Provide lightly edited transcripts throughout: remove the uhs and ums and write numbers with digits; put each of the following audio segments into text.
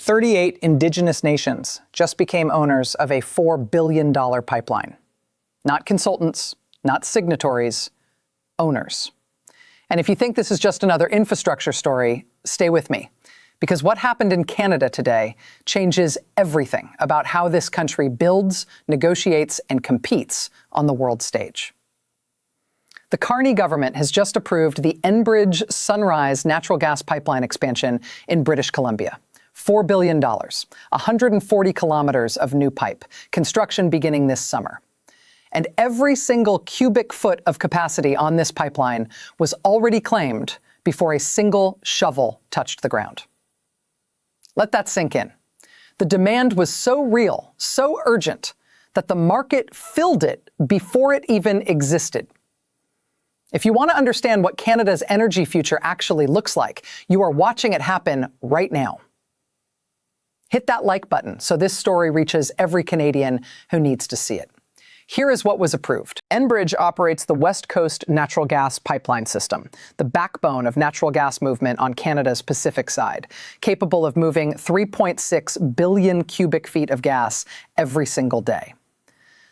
38 Indigenous nations just became owners of a $4 billion pipeline. Not consultants, not signatories, owners. And if you think this is just another infrastructure story, stay with me. Because what happened in Canada today changes everything about how this country builds, negotiates, and competes on the world stage. The Carney government has just approved the Enbridge Sunrise natural gas pipeline expansion in British Columbia. $4 billion, 140 kilometers of new pipe, construction beginning this summer. And every single cubic foot of capacity on this pipeline was already claimed before a single shovel touched the ground. Let that sink in. The demand was so real, so urgent, that the market filled it before it even existed. If you want to understand what Canada's energy future actually looks like, you are watching it happen right now. Hit that like button so this story reaches every Canadian who needs to see it. Here is what was approved. Enbridge operates the West Coast natural gas pipeline system, the backbone of natural gas movement on Canada's Pacific side, capable of moving 3.6 billion cubic feet of gas every single day.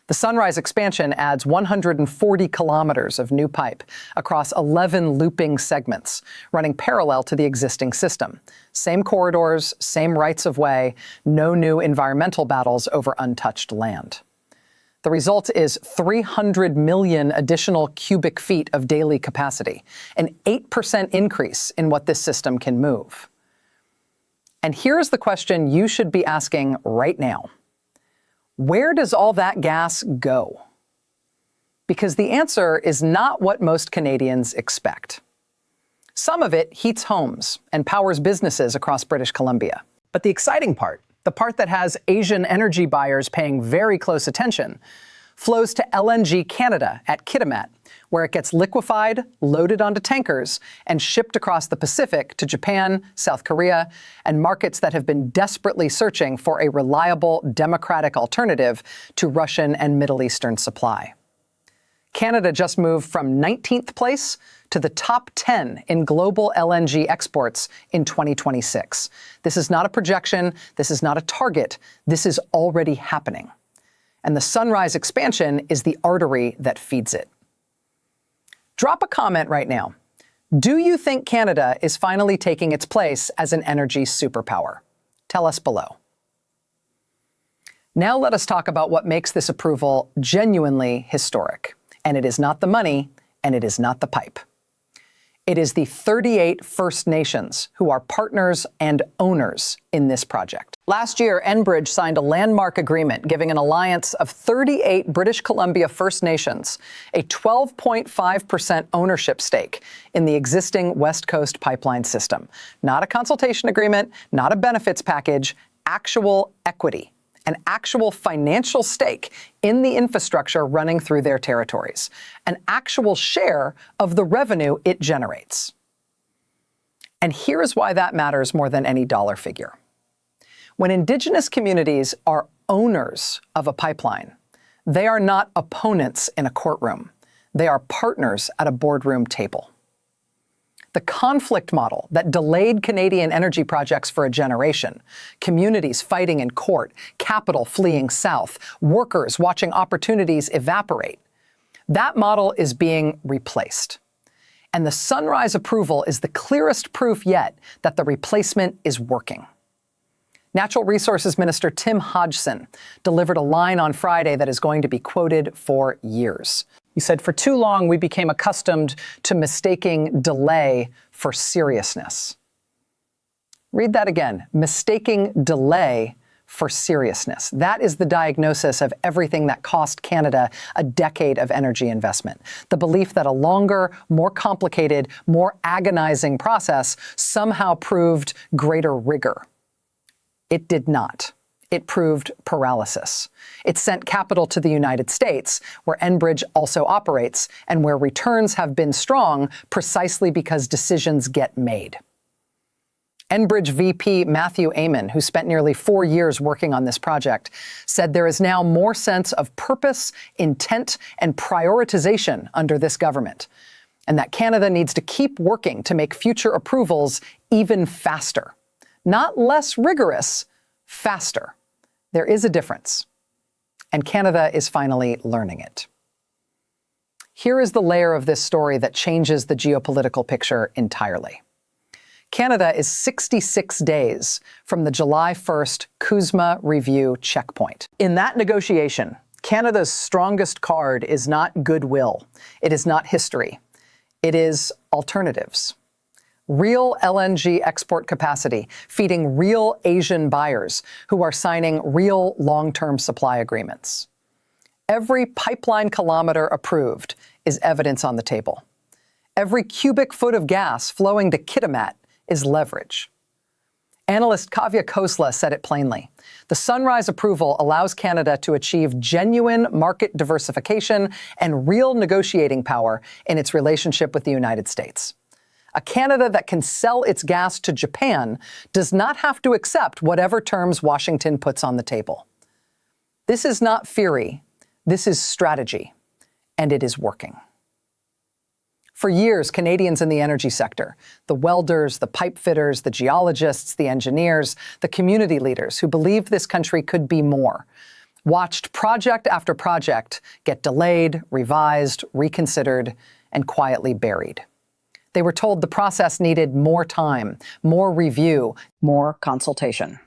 The Sunrise expansion adds 140 kilometers of new pipe across 11 looping segments, running parallel to the existing system. Same corridors, same rights of way, no new environmental battles over untouched land. The result is 300 million additional cubic feet of daily capacity, an 8% increase in what this system can move. And here's the question you should be asking right now. Where does all that gas go? Because the answer is not what most Canadians expect. Some of it heats homes and powers businesses across British Columbia. But the exciting part, the part that has Asian energy buyers paying very close attention, flows to LNG Canada at Kitimat, where it gets liquefied, loaded onto tankers, and shipped across the Pacific to Japan, South Korea, and markets that have been desperately searching for a reliable, democratic alternative to Russian and Middle Eastern supply. Canada just moved from 19th place to the top 10 in global LNG exports in 2026. This is not a projection. This is not a target. This is already happening. And the Sunrise expansion is the artery that feeds it. Drop a comment right now. Do you think Canada is finally taking its place as an energy superpower? Tell us below. Now let us talk about what makes this approval genuinely historic. And it is not the money, and it is not the pipe. It is the 38 First Nations who are partners and owners in this project. Last year, Enbridge signed a landmark agreement giving an alliance of 38 British Columbia First Nations a 12.5% ownership stake in the existing West Coast pipeline system. Not a consultation agreement, not a benefits package, actual equity. An actual financial stake in the infrastructure running through their territories, an actual share of the revenue it generates. And here is why that matters more than any dollar figure. When Indigenous communities are owners of a pipeline, they are not opponents in a courtroom. They are partners at a boardroom table. The conflict model that delayed Canadian energy projects for a generation, communities fighting in court, capital fleeing south, workers watching opportunities evaporate, that model is being replaced. And the Sunrise approval is the clearest proof yet that the replacement is working. Natural Resources Minister Tim Hodgson delivered a line on Friday that is going to be quoted for years. He said, "For too long, we became accustomed to mistaking delay for seriousness." Read that again. Mistaking delay for seriousness. That is the diagnosis of everything that cost Canada a decade of energy investment. The belief that a longer, more complicated, more agonizing process somehow proved greater rigor. It did not. It proved paralysis. It sent capital to the United States, where Enbridge also operates, and where returns have been strong precisely because decisions get made. Enbridge VP Matthew Amon, who spent nearly 4 years working on this project, said there is now more sense of purpose, intent, and prioritization under this government, and that Canada needs to keep working to make future approvals even faster. not less rigorous, faster. There is a difference, and Canada is finally learning it. Here is the layer of this story that changes the geopolitical picture entirely. Canada is 66 days from the July 1st CUSMA review checkpoint. In that negotiation, Canada's strongest card is not goodwill. It is not history. It is alternatives. Real LNG export capacity, feeding real Asian buyers who are signing real long-term supply agreements. Every pipeline kilometer approved is evidence on the table. Every cubic foot of gas flowing to Kitimat is leverage. Analyst Kavya Khosla said it plainly. The Sunrise approval allows Canada to achieve genuine market diversification and real negotiating power in its relationship with the United States. A Canada that can sell its gas to Japan does not have to accept whatever terms Washington puts on the table. This is not theory, this is strategy, and it is working. For years, Canadians in the energy sector, the welders, the pipe fitters, the geologists, the engineers, the community leaders who believed this country could be more, watched project after project get delayed, revised, reconsidered, and quietly buried. They were told the process needed more time, more review, more consultation.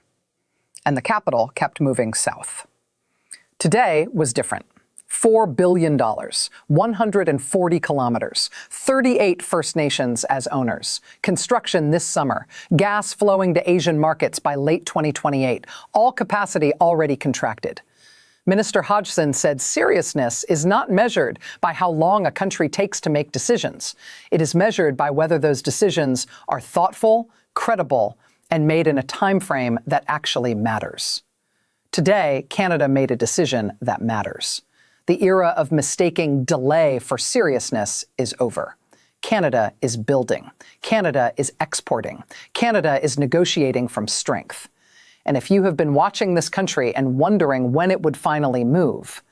And the capital kept moving south. Today was different. $4 billion, 140 kilometers, 38 First Nations as owners, construction this summer, gas flowing to Asian markets by late 2028, all capacity already contracted. Minister Hodgson said seriousness is not measured by how long a country takes to make decisions. It is measured by whether those decisions are thoughtful, credible, and made in a time frame that actually matters. Today, Canada made a decision that matters. The era of mistaking delay for seriousness is over. Canada is building. Canada is exporting. Canada is negotiating from strength. And if you have been watching this country and wondering when it would finally move,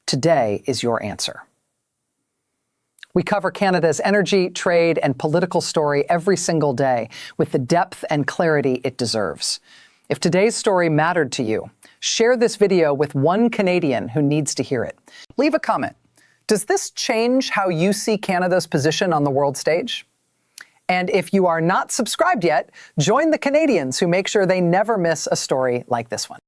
today is your answer. We cover Canada's energy, trade, and political story every single day with the depth and clarity it deserves. If today's story mattered to you, share this video with one Canadian who needs to hear it. Leave a comment. Does this change how you see Canada's position on the world stage? And if you are not subscribed yet, join the Canadians who make sure they never miss a story like this one.